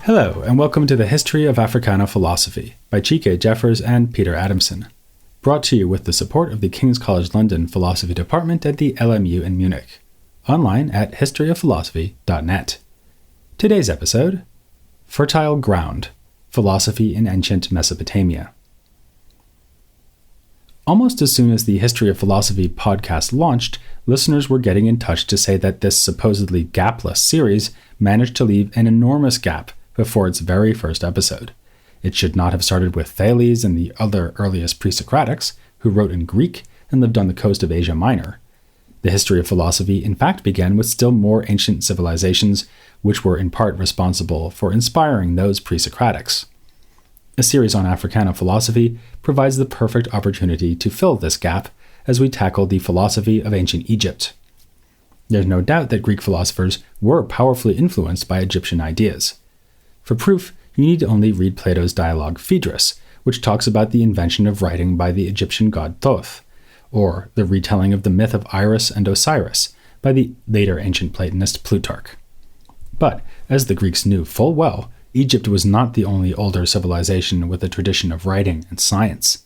Hello, and welcome to the History of Africana Philosophy by Chike Jeffers and Peter Adamson, brought to you with the support of the King's College London Philosophy Department at the LMU in Munich, online at historyofphilosophy.net. Today's episode, Fertile Ground, Philosophy in Ancient Mesopotamia. Almost as soon as the History of Philosophy podcast launched, listeners were getting in touch to say that this supposedly gapless series managed to leave an enormous gap before its very first episode. It should not have started with Thales and the other earliest pre-Socratics, who wrote in Greek and lived on the coast of Asia Minor. The history of philosophy in fact began with still more ancient civilizations, which were in part responsible for inspiring those pre-Socratics. A series on Africana philosophy provides the perfect opportunity to fill this gap as we tackle the philosophy of ancient Egypt. There's no doubt that Greek philosophers were powerfully influenced by Egyptian ideas. For proof, you need to only read Plato's dialogue Phaedrus, which talks about the invention of writing by the Egyptian god Thoth, or the retelling of the myth of Iris and Osiris by the later ancient Platonist Plutarch. But, as the Greeks knew full well, Egypt was not the only older civilization with a tradition of writing and science.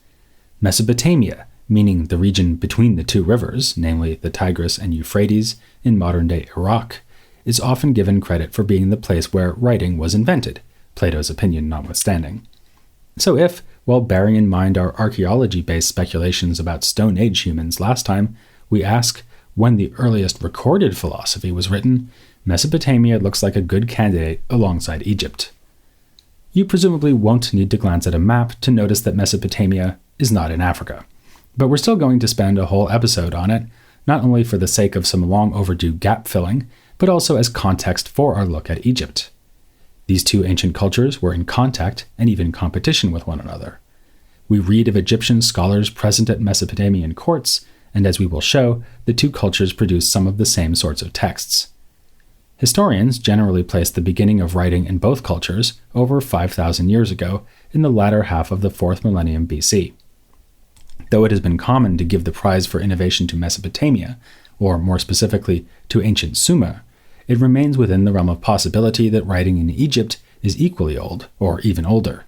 Mesopotamia, meaning the region between the two rivers, namely the Tigris and Euphrates in modern-day Iraq, is often given credit for being the place where writing was invented, Plato's opinion notwithstanding. So if, while bearing in mind our archaeology-based speculations about Stone Age humans last time, we ask when the earliest recorded philosophy was written, Mesopotamia looks like a good candidate alongside Egypt. You presumably won't need to glance at a map to notice that Mesopotamia is not in Africa, but we're still going to spend a whole episode on it, not only for the sake of some long overdue gap filling, but also as context for our look at Egypt. These two ancient cultures were in contact and even competition with one another. We read of Egyptian scholars present at Mesopotamian courts, and as we will show, the two cultures produced some of the same sorts of texts. Historians generally place the beginning of writing in both cultures over 5,000 years ago in the latter half of the 4th millennium BC. Though it has been common to give the prize for innovation to Mesopotamia, or more specifically to ancient Sumer, it remains within the realm of possibility that writing in Egypt is equally old, or even older.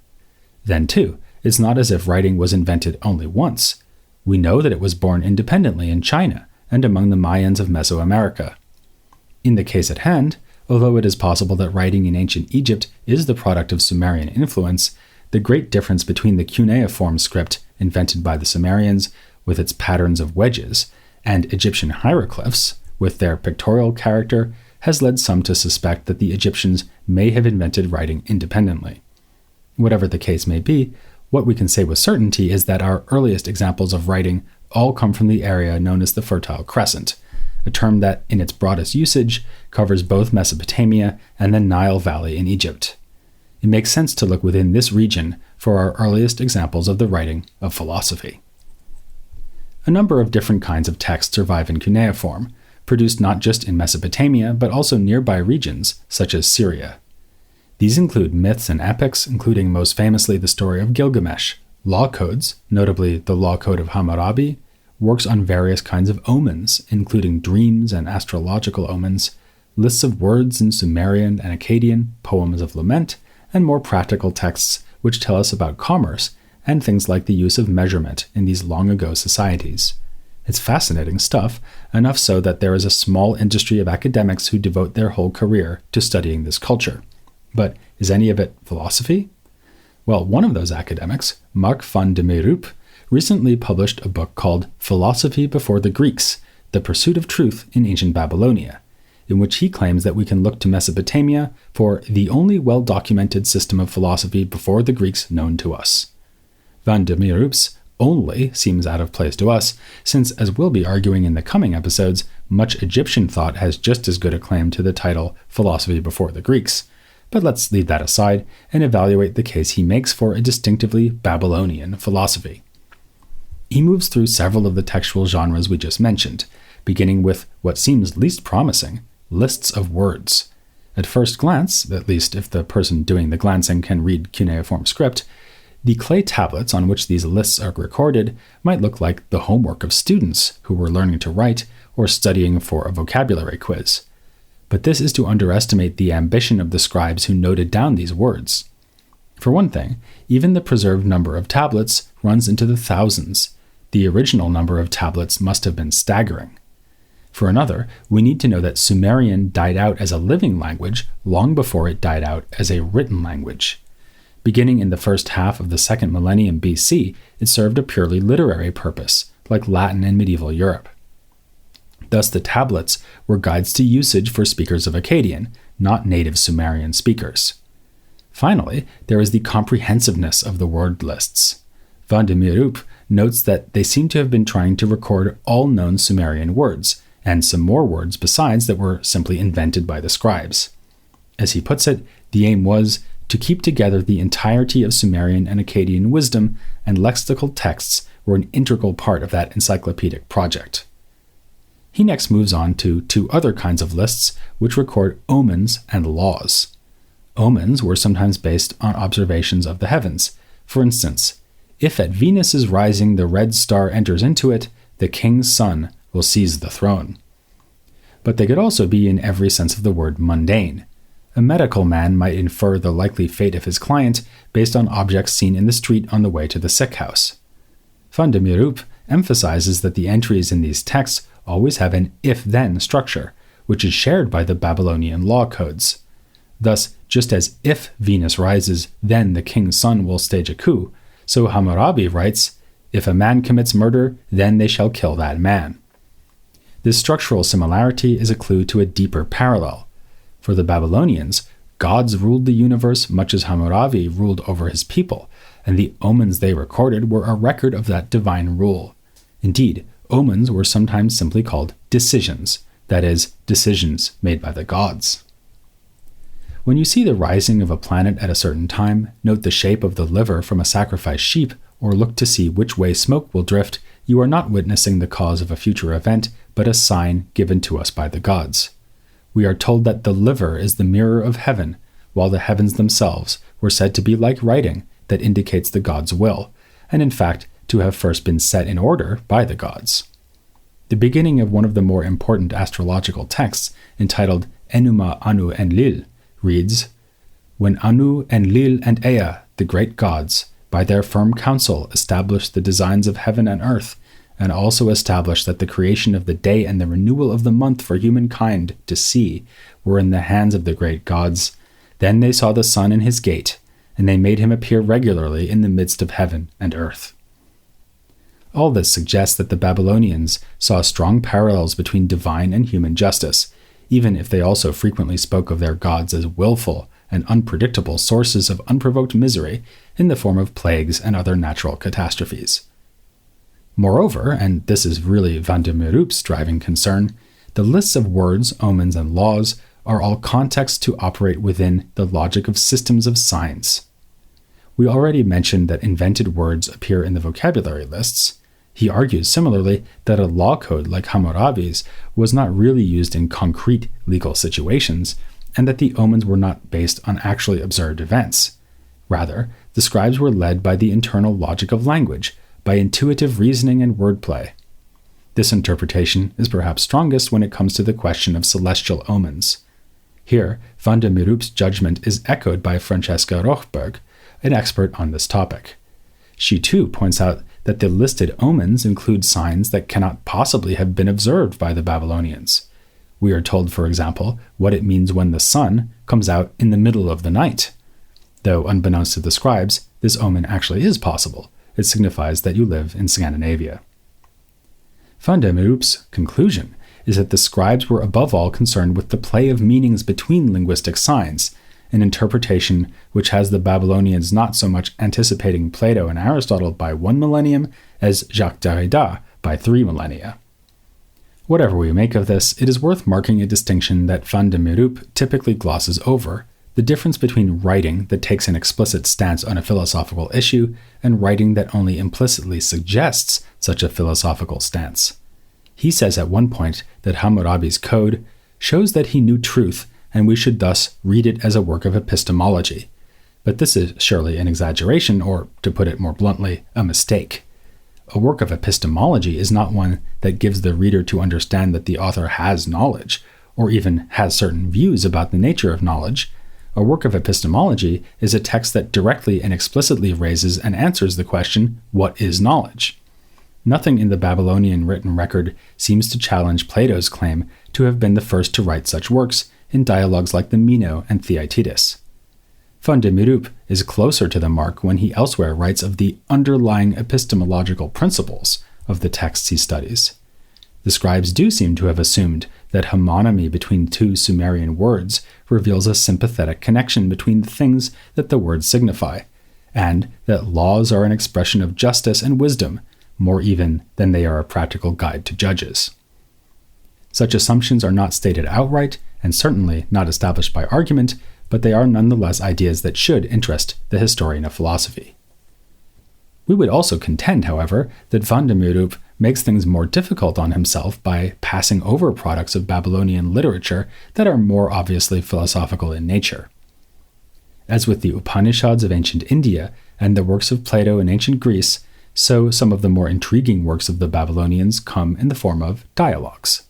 Then too, it's not as if writing was invented only once. We know that it was born independently in China and among the Mayans of Mesoamerica. In the case at hand, although it is possible that writing in ancient Egypt is the product of Sumerian influence, the great difference between the cuneiform script invented by the Sumerians, with its patterns of wedges, and Egyptian hieroglyphs, with their pictorial character, has led some to suspect that the Egyptians may have invented writing independently. Whatever the case may be, what we can say with certainty is that our earliest examples of writing all come from the area known as the Fertile Crescent, a term that, in its broadest usage, covers both Mesopotamia and the Nile Valley in Egypt. It makes sense to look within this region for our earliest examples of the writing of philosophy. A number of different kinds of texts survive in cuneiform, produced not just in Mesopotamia but also nearby regions, such as Syria. These include myths and epics, including most famously the story of Gilgamesh, law codes, notably the Law Code of Hammurabi, works on various kinds of omens, including dreams and astrological omens, lists of words in Sumerian and Akkadian, poems of lament, and more practical texts which tell us about commerce and things like the use of measurement in these long-ago societies. It's fascinating stuff, enough so that there is a small industry of academics who devote their whole career to studying this culture. But is any of it philosophy? Well, one of those academics, Mark van de Meerup, recently published a book called Philosophy Before the Greeks, The Pursuit of Truth in Ancient Babylonia, in which he claims that we can look to Mesopotamia for the only well-documented system of philosophy before the Greeks known to us. Van de Meerup's only seems out of place to us, since, as we'll be arguing in the coming episodes, much Egyptian thought has just as good a claim to the title Philosophy Before the Greeks. But let's leave that aside and evaluate the case he makes for a distinctively Babylonian philosophy. He moves through several of the textual genres we just mentioned, beginning with what seems least promising, lists of words. At first glance, at least if the person doing the glancing can read cuneiform script, the clay tablets on which these lists are recorded might look like the homework of students who were learning to write or studying for a vocabulary quiz. but this is to underestimate the ambition of the scribes who noted down these words. For one thing, even the preserved number of tablets runs into the thousands. The original number of tablets must have been staggering. For another, we need to know that Sumerian died out as a living language long before it died out as a written language. Beginning in the first half of the second millennium BC, it served a purely literary purpose, like Latin in medieval Europe. Thus, the tablets were guides to usage for speakers of Akkadian, not native Sumerian speakers. Finally, there is the comprehensiveness of the word lists. Van de Meerup notes that they seem to have been trying to record all known Sumerian words, and some more words besides that were simply invented by the scribes. As he puts it, the aim was to keep together the entirety of Sumerian and Akkadian wisdom, and lexical texts were an integral part of that encyclopedic project. He next moves on to two other kinds of lists which record omens and laws. Omens were sometimes based on observations of the heavens. For instance, if at Venus's rising the red star enters into it, the king's son will seize the throne. But they could also be in every sense of the word mundane. A medical man might infer the likely fate of his client based on objects seen in the street on the way to the sick house. Van de Meerup emphasizes that the entries in these texts always have an if-then structure, which is shared by the Babylonian law codes. Thus, just as if Venus rises, then the king's son will stage a coup, so Hammurabi writes, if a man commits murder, then they shall kill that man. This structural similarity is a clue to a deeper parallel. For the Babylonians, gods ruled the universe much as Hammurabi ruled over his people, and the omens they recorded were a record of that divine rule. Indeed, omens were sometimes simply called decisions, that is, decisions made by the gods. When you see the rising of a planet at a certain time, note the shape of the liver from a sacrificed sheep, or look to see which way smoke will drift, you are not witnessing the cause of a future event, but a sign given to us by the gods. We are told that the liver is the mirror of heaven, while the heavens themselves were said to be like writing that indicates the gods' will, and in fact to have first been set in order by the gods. The beginning of one of the more important astrological texts, entitled Enuma Anu Enlil, reads, when Anu, Enlil, and Ea, the great gods, by their firm counsel established the designs of heaven and earth, and also established that the creation of the day and the renewal of the month for humankind to see were in the hands of the great gods, then they saw the sun in his gate, and they made him appear regularly in the midst of heaven and earth. All this suggests that the Babylonians saw strong parallels between divine and human justice, even if they also frequently spoke of their gods as willful and unpredictable sources of unprovoked misery in the form of plagues and other natural catastrophes. Moreover, and this is really Van de Meerup's driving concern, the lists of words, omens, and laws are all contexts to operate within the logic of systems of signs. We already mentioned that invented words appear in the vocabulary lists. He argues similarly that a law code like Hammurabi's was not really used in concrete legal situations, and that the omens were not based on actually observed events. Rather, the scribes were led by the internal logic of language, by intuitive reasoning and wordplay. This interpretation is perhaps strongest when it comes to the question of celestial omens. Here, Van de Meerup's judgment is echoed by Francesca Rochberg, an expert on this topic. She too points out that the listed omens include signs that cannot possibly have been observed by the Babylonians. We are told, for example, what it means when the sun comes out in the middle of the night. Though unbeknownst to the scribes, this omen actually is possible. It signifies that you live in Scandinavia. Van de Meerup's conclusion is that the scribes were above all concerned with the play of meanings between linguistic signs, an interpretation which has the Babylonians not so much anticipating Plato and Aristotle by 1 millennium as Jacques Derrida by 3 millennia. Whatever we make of this, it is worth marking a distinction that Van de Meerup typically glosses over: the difference between writing that takes an explicit stance on a philosophical issue and writing that only implicitly suggests such a philosophical stance. He says at one point that Hammurabi's code shows that he knew truth, and we should thus read it as a work of epistemology. But this is surely an exaggeration, or, to put it more bluntly, a mistake. A work of epistemology is not one that gives the reader to understand that the author has knowledge, or even has certain views about the nature of knowledge, a work of epistemology is a text that directly and explicitly raises and answers the question, what is knowledge? Nothing in the Babylonian written record seems to challenge Plato's claim to have been the first to write such works in dialogues like the Meno and Theaetetus. Van de Meerup is closer to the mark when he elsewhere writes of the underlying epistemological principles of the texts he studies. The scribes do seem to have assumed that homonymy between two Sumerian words reveals a sympathetic connection between the things that the words signify, and that laws are an expression of justice and wisdom, more even than they are a practical guide to judges. Such assumptions are not stated outright, and certainly not established by argument, but they are nonetheless ideas that should interest the historian of philosophy. We would also contend, however, that Van de Meerup makes things more difficult on himself by passing over products of Babylonian literature that are more obviously philosophical in nature. As with the Upanishads of ancient India and the works of Plato in ancient Greece, so some of the more intriguing works of the Babylonians come in the form of dialogues.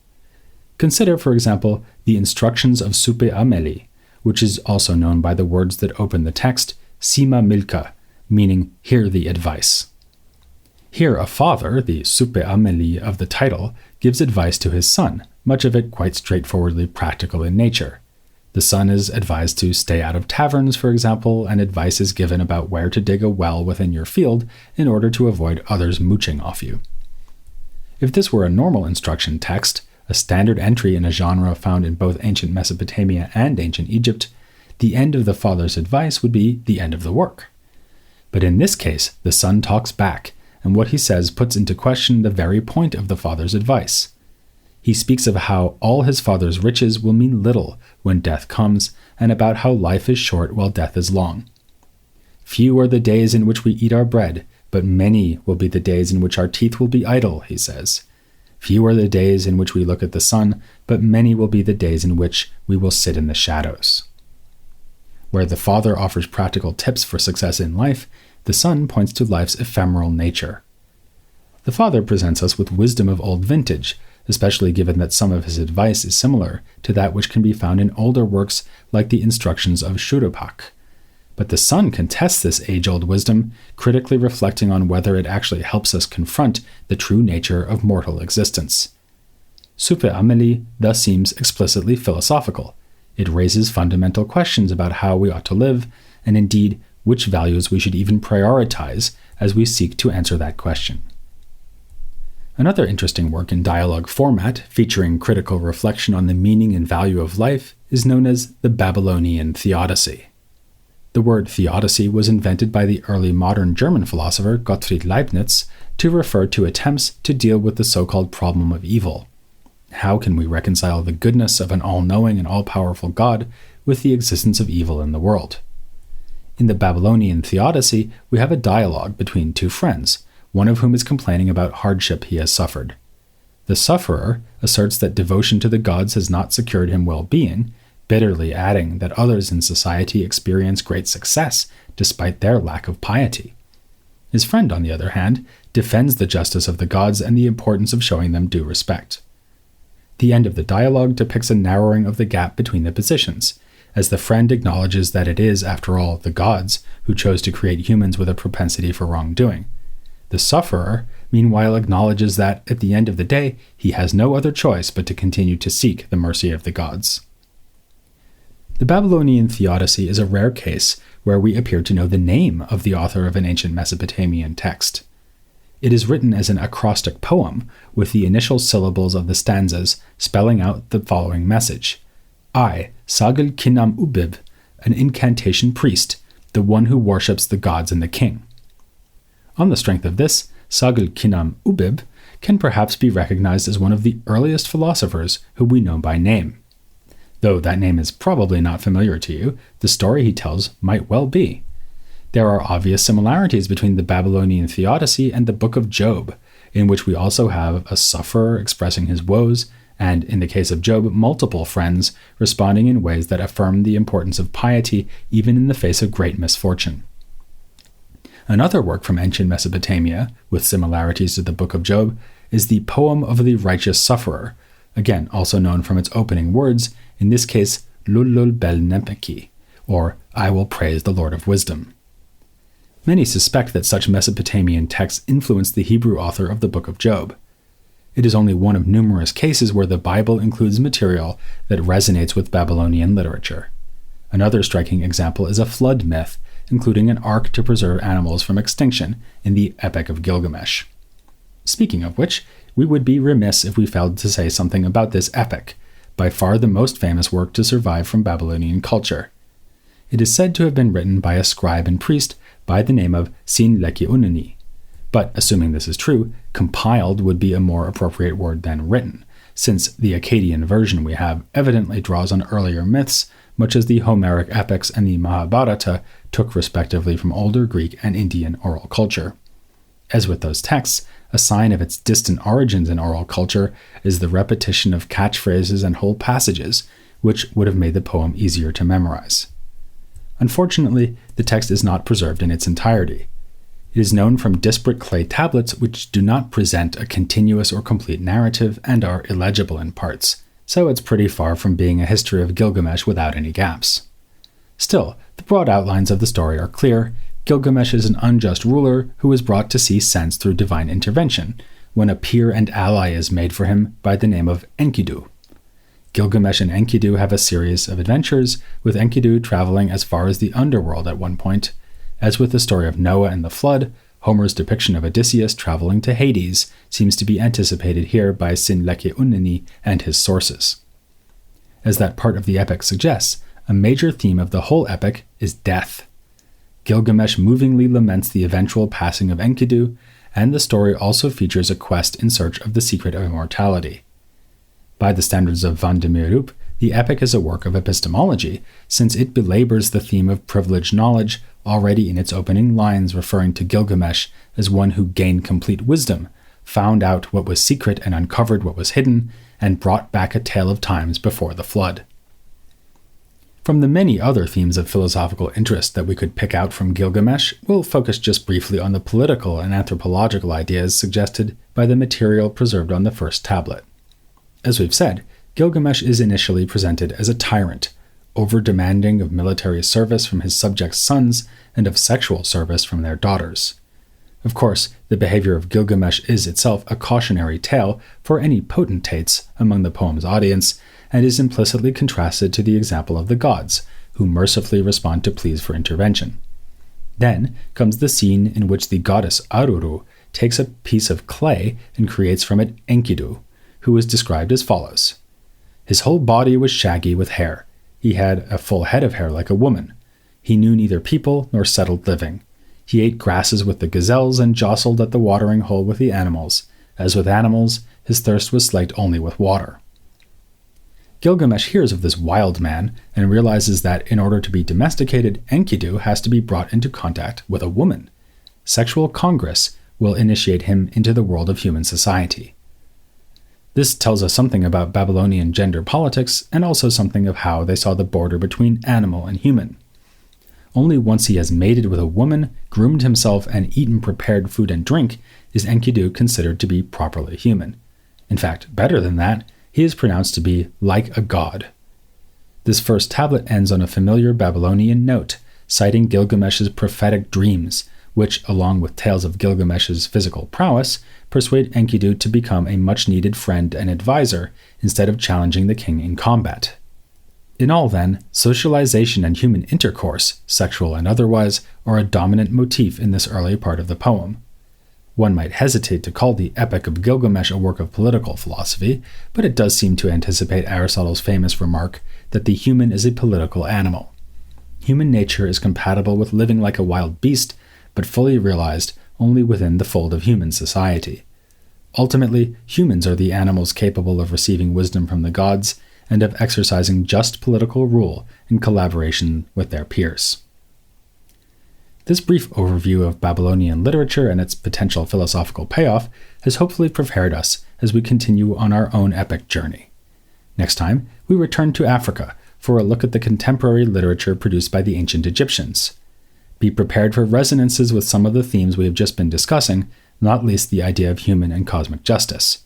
Consider, for example, the instructions of Supe Ameli, which is also known by the words that open the text, Sima Milka, meaning hear the advice. Here a father, the Supe Ameli of the title, gives advice to his son, much of it quite straightforwardly practical in nature. The son is advised to stay out of taverns, for example, and advice is given about where to dig a well within your field in order to avoid others mooching off you. If this were a normal instruction text, a standard entry in a genre found in both ancient Mesopotamia and ancient Egypt, the end of the father's advice would be the end of the work. But in this case, the son talks back, and what he says puts into question the very point of the father's advice. He speaks of how all his father's riches will mean little when death comes, and about how life is short while death is long. Few are the days in which we eat our bread, but many will be the days in which our teeth will be idle, he says. Few are the days in which we look at the sun, but many will be the days in which we will sit in the shadows. Where the father offers practical tips for success in life, the son points to life's ephemeral nature. The father presents us with wisdom of old vintage, especially given that some of his advice is similar to that which can be found in older works like the instructions of Shurupak. But the son contests this age-old wisdom, critically reflecting on whether it actually helps us confront the true nature of mortal existence. Supe Ameli thus seems explicitly philosophical. It raises fundamental questions about how we ought to live, and indeed which values we should even prioritize as we seek to answer that question. Another interesting work in dialogue format, featuring critical reflection on the meaning and value of life, is known as the Babylonian Theodicy. The word theodicy was invented by the early modern German philosopher Gottfried Leibniz to refer to attempts to deal with the so-called problem of evil. How can we reconcile the goodness of an all-knowing and all-powerful God with the existence of evil in the world? In the Babylonian Theodicy, we have a dialogue between two friends, one of whom is complaining about hardship he has suffered. The sufferer asserts that devotion to the gods has not secured him well-being, bitterly adding that others in society experience great success despite their lack of piety. His friend, on the other hand, defends the justice of the gods and the importance of showing them due respect. The end of the dialogue depicts a narrowing of the gap between the positions, as the friend acknowledges that it is, after all, the gods who chose to create humans with a propensity for wrongdoing. The sufferer, meanwhile, acknowledges that, at the end of the day, he has no other choice but to continue to seek the mercy of the gods. The Babylonian Theodicy is a rare case where we appear to know the name of the author of an ancient Mesopotamian text. It is written as an acrostic poem, with the initial syllables of the stanzas spelling out the following message. I, Sagil Kinam Ubib, an incantation priest, the one who worships the gods and the king. On the strength of this, Sagil Kinam Ubib can perhaps be recognized as one of the earliest philosophers who we know by name. Though that name is probably not familiar to you, the story he tells might well be. There are obvious similarities between the Babylonian Theodicy and the Book of Job, in which we also have a sufferer expressing his woes, and, in the case of Job, multiple friends responding in ways that affirm the importance of piety even in the face of great misfortune. Another work from ancient Mesopotamia, with similarities to the Book of Job, is the Poem of the Righteous Sufferer, again also known from its opening words, in this case, Lullul Bel Nempeki, or I will praise the Lord of Wisdom. Many suspect that such Mesopotamian texts influenced the Hebrew author of the Book of Job. It is only one of numerous cases where the Bible includes material that resonates with Babylonian literature. Another striking example is a flood myth, including an ark to preserve animals from extinction in the Epic of Gilgamesh. Speaking of which, we would be remiss if we failed to say something about this epic, by far the most famous work to survive from Babylonian culture. It is said to have been written by a scribe and priest by the name of Sin-Leqi-Unni. But assuming this is true, compiled would be a more appropriate word than written, since the Akkadian version we have evidently draws on earlier myths, much as the Homeric epics and the Mahabharata took respectively from older Greek and Indian oral culture. As with those texts, a sign of its distant origins in oral culture is the repetition of catchphrases and whole passages, which would have made the poem easier to memorize. Unfortunately, the text is not preserved in its entirety. It is known from disparate clay tablets which do not present a continuous or complete narrative and are illegible in parts, so it's pretty far from being a history of Gilgamesh without any gaps. Still, the broad outlines of the story are clear. Gilgamesh is an unjust ruler who is brought to see sense through divine intervention, when a peer and ally is made for him by the name of Enkidu. Gilgamesh and Enkidu have a series of adventures, with Enkidu traveling as far as the underworld at one point. As with the story of Noah and the flood, Homer's depiction of Odysseus traveling to Hades seems to be anticipated here by Sin-Leqi-Unni and his sources. As that part of the epic suggests, a major theme of the whole epic is death. Gilgamesh movingly laments the eventual passing of Enkidu, and the story also features a quest in search of the secret of immortality. By the standards of Van de Meerup, the epic is a work of epistemology, since it belabors the theme of privileged knowledge already in its opening lines, referring to Gilgamesh as one who gained complete wisdom, found out what was secret and uncovered what was hidden, and brought back a tale of times before the flood. From the many other themes of philosophical interest that we could pick out from Gilgamesh, we'll focus just briefly on the political and anthropological ideas suggested by the material preserved on the first tablet. As we've said, Gilgamesh is initially presented as a tyrant, over-demanding of military service from his subjects' sons and of sexual service from their daughters. Of course, the behavior of Gilgamesh is itself a cautionary tale for any potentates among the poem's audience, and is implicitly contrasted to the example of the gods, who mercifully respond to pleas for intervention. Then comes the scene in which the goddess Aruru takes a piece of clay and creates from it Enkidu, who is described as follows. His whole body was shaggy with hair. He had a full head of hair like a woman. He knew neither people nor settled living. He ate grasses with the gazelles and jostled at the watering hole with the animals. As with animals, his thirst was slaked only with water. Gilgamesh hears of this wild man and realizes that in order to be domesticated, Enkidu has to be brought into contact with a woman. Sexual congress will initiate him into the world of human society. This tells us something about Babylonian gender politics and also something of how they saw the border between animal and human. Only once he has mated with a woman, groomed himself, and eaten prepared food and drink is Enkidu considered to be properly human. In fact, better than that, he is pronounced to be like a god. This first tablet ends on a familiar Babylonian note, citing Gilgamesh's prophetic dreams, which, along with tales of Gilgamesh's physical prowess, persuade Enkidu to become a much-needed friend and advisor instead of challenging the king in combat. In all, then, socialization and human intercourse, sexual and otherwise, are a dominant motif in this early part of the poem. One might hesitate to call the Epic of Gilgamesh a work of political philosophy, but it does seem to anticipate Aristotle's famous remark that the human is a political animal. Human nature is compatible with living like a wild beast, but fully realized only within the fold of human society. Ultimately, humans are the animals capable of receiving wisdom from the gods and of exercising just political rule in collaboration with their peers. This brief overview of Babylonian literature and its potential philosophical payoff has hopefully prepared us as we continue on our own epic journey. Next time, we return to Africa for a look at the contemporary literature produced by the ancient Egyptians. Be prepared for resonances with some of the themes we have just been discussing, not least the idea of human and cosmic justice.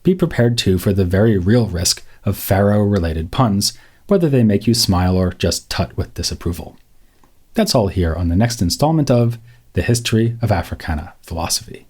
Be prepared too for the very real risk of pharaoh-related puns, whether they make you smile or just tut with disapproval. That's all here on the next installment of The History of Africana Philosophy.